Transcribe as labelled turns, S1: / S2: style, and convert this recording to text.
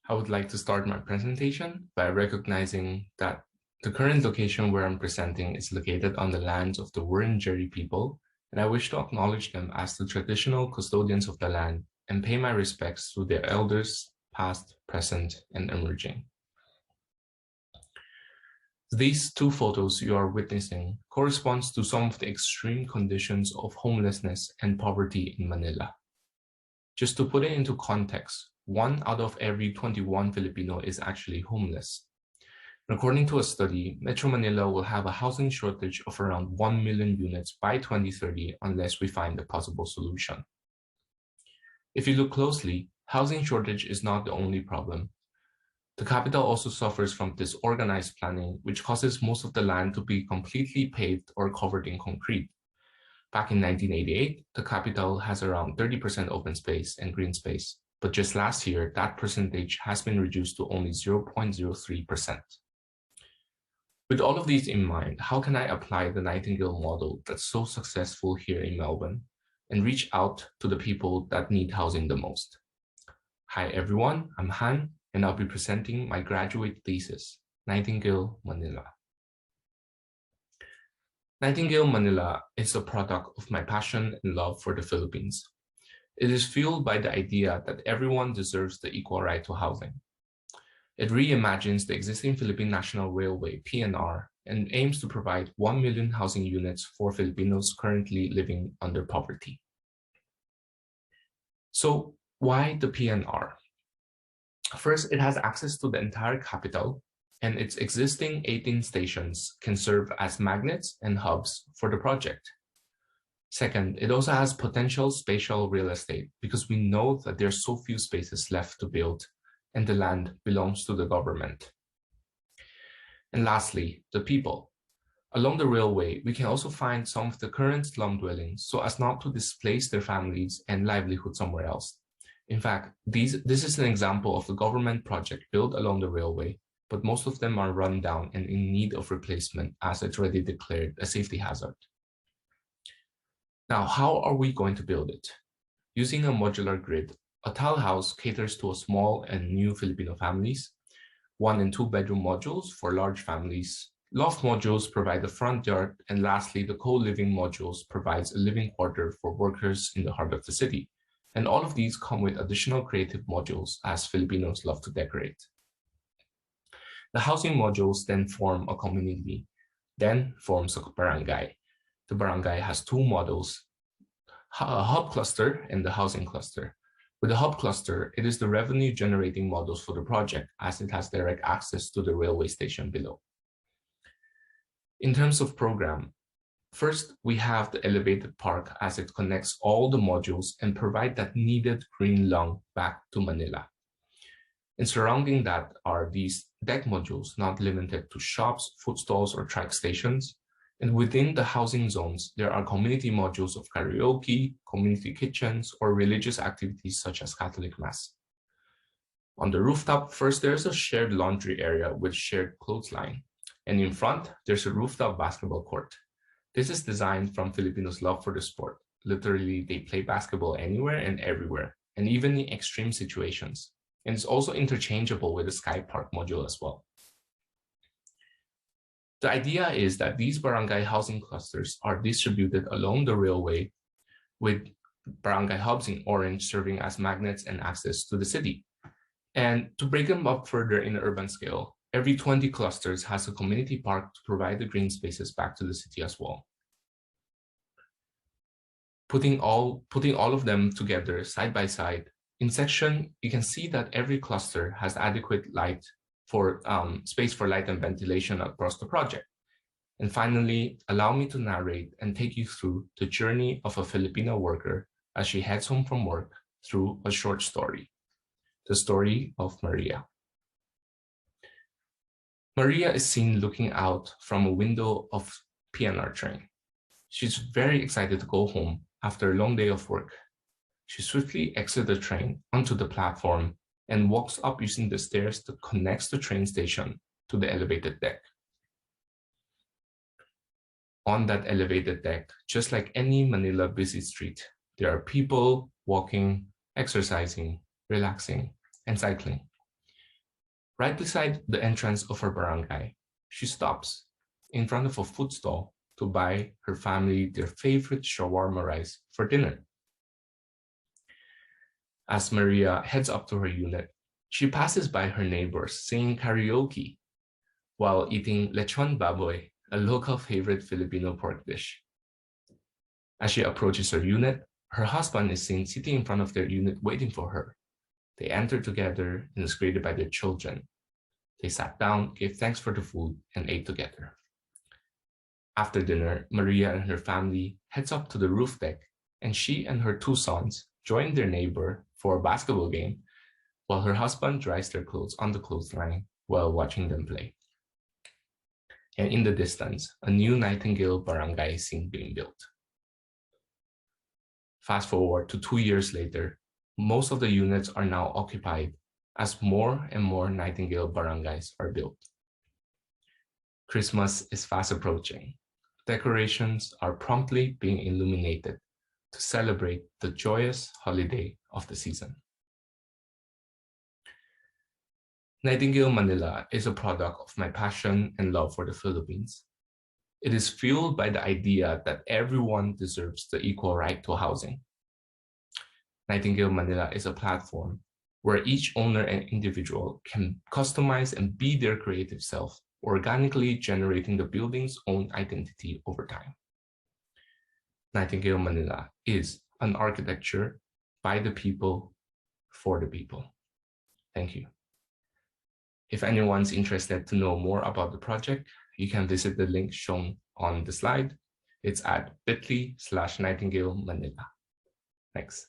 S1: I would like to start my presentation by recognizing that the current location where I'm presenting is located on the lands of the Wurundjeri people, and I wish to acknowledge them as the traditional custodians of the land and pay my respects to their elders, past, present, and emerging. These two photos you are witnessing corresponds to some of the extreme conditions of homelessness and poverty in Manila. Just to put it into context, 1 out of every 21 Filipino is actually homeless. According to a study, Metro Manila will have a housing shortage of around 1 million units by 2030 unless we find a possible solution. If you look closely, housing shortage is not the only problem. The capital also suffers from disorganized planning, which causes most of the land to be completely paved or covered in concrete. Back in 1988, the capital has around 30% open space and green space, but just last year, that percentage has been reduced to only 0.03%. With all of these in mind, how can I apply the Nightingale model that's so successful here in Melbourne and reach out to the people that need housing the most? Hi everyone, I'm Han, and I'll be presenting my graduate thesis, Nightingale Manila. Nightingale Manila is a product of my passion and love for the Philippines. It is fueled by the idea that everyone deserves the equal right to housing. It reimagines the existing Philippine National Railway, PNR, and aims to provide 1 million housing units for Filipinos currently living under poverty. So why the PNR? First, it has access to the entire capital, and its existing 18 stations can serve as magnets and hubs for the project. Second, it also has potential spatial real estate because we know that there are so few spaces left to build and the land belongs to the government. And lastly, the people. Along the railway, we can also find some of the current slum dwellings so as not to displace their families and livelihood somewhere else. In fact, this is an example of the government project built along the railway, but most of them are run down and in need of replacement as it's already declared a safety hazard. Now, how are we going to build it? Using a modular grid, a tile house caters to a small and new Filipino families, 1 and 2 bedroom modules for large families, loft modules provide the front yard, and lastly, the co-living modules provides a living quarter for workers in the heart of the city. And all of these come with additional creative modules as Filipinos love to decorate. The housing modules then form a community, then forms a barangay. The barangay has 2 models, a hub cluster and the housing cluster. With the hub cluster, it is the revenue generating models for the project as it has direct access to the railway station below. In terms of program, first, we have the elevated park as it connects all the modules and provide that needed green lung back to Manila. And surrounding that are these deck modules, not limited to shops, food stalls, or track stations. And within the housing zones, there are community modules of karaoke, community kitchens, or religious activities such as Catholic Mass. On the rooftop, first, there's a shared laundry area with shared clothesline. And in front, there's a rooftop basketball court. This is designed from Filipinos' love for the sport. Literally, they play basketball anywhere and everywhere, and even in extreme situations. And it's also interchangeable with the Sky Park module as well. The idea is that these barangay housing clusters are distributed along the railway with barangay hubs in orange serving as magnets and access to the city. And to break them up further in the urban scale, every 20 clusters has a community park to provide the green spaces back to the city as well. Putting all of them together side by side, in section, you can see that every cluster has adequate light for space for light and ventilation across the project. And finally, allow me to narrate and take you through the journey of a Filipino worker as she heads home from work through a short story, the story of Maria. Maria is seen looking out from a window of PNR train. She's very excited to go home after a long day of work. She swiftly exits the train onto the platform and walks up using the stairs that connects the train station to the elevated deck. On that elevated deck, just like any Manila busy street, there are people walking, exercising, relaxing, and cycling. Right beside the entrance of her barangay, she stops in front of a food stall to buy her family their favorite shawarma rice for dinner. As Maria heads up to her unit, she passes by her neighbors singing karaoke while eating lechon baboy, a local favorite Filipino pork dish. As she approaches her unit, her husband is seen sitting in front of their unit waiting for her. They enter together and is greeted by their children. They sat down, gave thanks for the food, and ate together. After dinner, Maria and her family heads up to the roof deck, and she and her two sons join their neighbor for a basketball game, while her husband dries their clothes on the clothesline while watching them play. And in the distance, a new Nightingale barangay is seen being built. Fast forward to 2 years later, most of the units are now occupied as more and more Nightingale barangays are built. Christmas is fast approaching. Decorations are promptly being illuminated to celebrate the joyous holiday of the season. Nightingale Manila is a product of my passion and love for the Philippines. It is fueled by the idea that everyone deserves the equal right to housing. Nightingale Manila is a platform where each owner and individual can customize and be their creative self, organically generating the building's own identity over time. Nightingale Manila is an architecture by the people, for the people. Thank you. If anyone's interested to know more about the project, you can visit the link shown on the slide. It's at bit.ly/Nightingale Manila. Thanks.